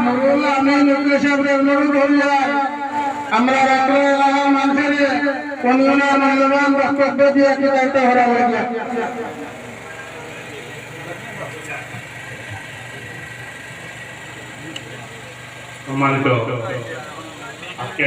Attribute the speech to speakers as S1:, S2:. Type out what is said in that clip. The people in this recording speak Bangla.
S1: মুরুল আমি নজরুল সাহেবের অনুরোধ হইয়া আমরা রাত্রে এলাকার মানুষের কোনগুলো মূল্যবান বক্তব্য দিয়ে কি দায়িত্ব করা হয়েছে।
S2: সম্মানিত আজকে